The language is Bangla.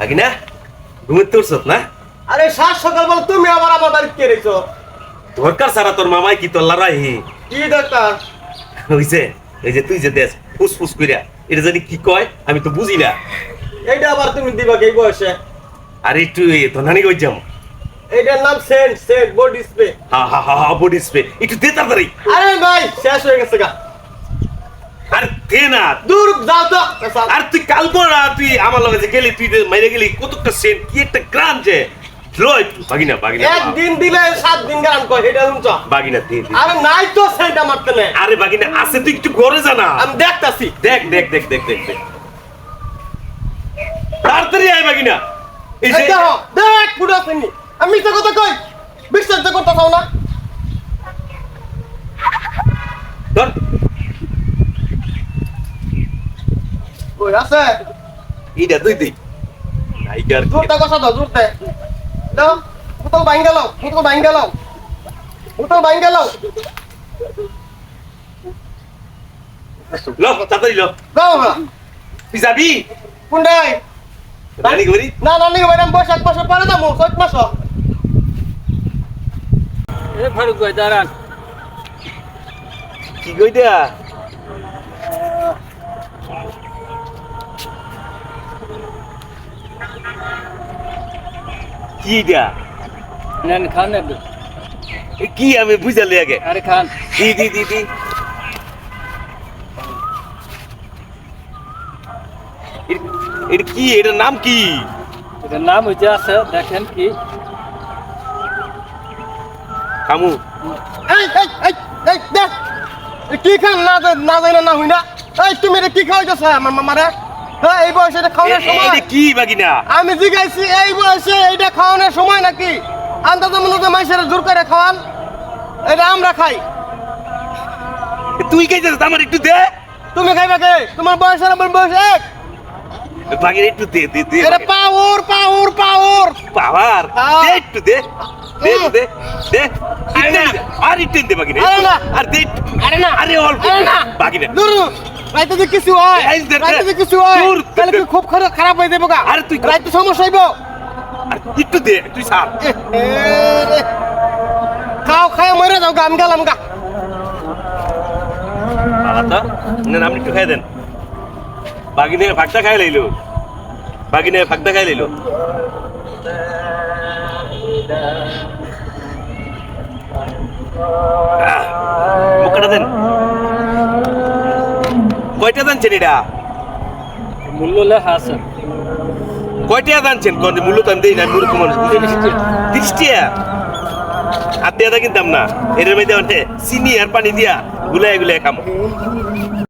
নাকি না ঘুমের তোর না আরে সাত সকাল বলে তুমি আবার আমার বাড়িতে কে রেখছো? দরকার সারা তোর মামাই কি তোর লড়াই কি দরকার? হইছে এই যে তুই যে দেশ ফুসফুস কইরা এটা জানি কি কয় আমি তো বুঝি না। এইটা আবার তুমি দিবা কি বয়সে? আর একটু তো নানি কই যাম এইটার নাম সেন্ট বডি স্প্রে। হা বডি স্প্রে একটু দে তাড়াতাড়ি। আরে ভাই শেষ হয়ে গেছে গা। আর দে না দূর যাও তো। আর তুই কাল করা তুই আমার লগে যে গেলি তুই মাইরে গেলি কতটা সেন্ট কি একটা গ্রাম যে লয় বাগিনা একদিন দিলে 7 দিন গ্রাম কয় এটা শুনছ? বাগিনা দে দে। আরে নাই তো সেন্ট আমার তেনে। আরে বাগিনা আছে তুই একটু ঘরে জানা আমি দেখতাছি। দেখ তাড়াতাড়ি আয় বাগিনা এই যে দেখো দেখ পুরো আসেনি। আমি তো কথা কই বিশ্বাস তো করতে চাও না। ধর কই আছে? এইটা তুই নাইকার জোরটা কষা দাও জোরতে। দাও বোতল বাইন গেল লো তাড়াতাড়ি লো দাও হ্যাঁ তুই যাবি কোনটাই? নানি করি না নানি ম্যাডাম বৈশাখ মাসে পরে যাবো চৈত মাস। এ ফারুক ভাই দাঁড়ান। কি কইটা কি দিয়া নেন খান একটু। কি আমি বুঝালি আগে আরে খান। দি এটা কি এটার নাম কি? এটার নাম হইতে আছে দেখেন কি কামু এই দেখ কি খান না যাই না হই না। এই তুমি এটা কি খাওয়াইতেছ আমার মামারে? হ্যাঁ এই বয়সে এটা খাওয়ানোর সময়? এটা কি বাগিনা আমি জিজ্ঞাসি এই বয়সে এইটা খাওয়ানোর সময় নাকি? আন্দাজ মনে মাইসের জোর করে খাওয়ান, এটা আমরা খাই। তুই খাইছিস আমার একটু দে তুমি খাইবা কে? তোমার বয়স আর আমার বয়স এক। বাগিনা একটু দে এটা পাওর পাওয়ার দে একটু দে আর একটু দে বাগিনা আরে না। আর দে আরে না আরে অল্প আরে না বাগিনা দূর রাইতে যদি কিছু হয় এই দে, দে। রাইতে যদি কিছু হয় দূর, দে, তাহলে দে। কি খুব খারাপ হয়ে যাবো গা। আরে তুই রাইতে সমস্যা হইব। আর একটু দে তুই সার খাও খায় মরে যাও গা, আমি গেলাম গা। আলাদা না আপনি একটু খাই দেন বাগিনে ফাঁকটা খাই লাইলো মুখটা দেন কয়টা জানছেন এটা মূল্য লেখা আছে। কয়টা জানছেন কোন মূল্য তো আমি দেই না মূর্খ মানুষ 30 টাকা আর দেয়া কিনতাম না এর মধ্যে চিনি আর পানি দিয়া গুলাই খামো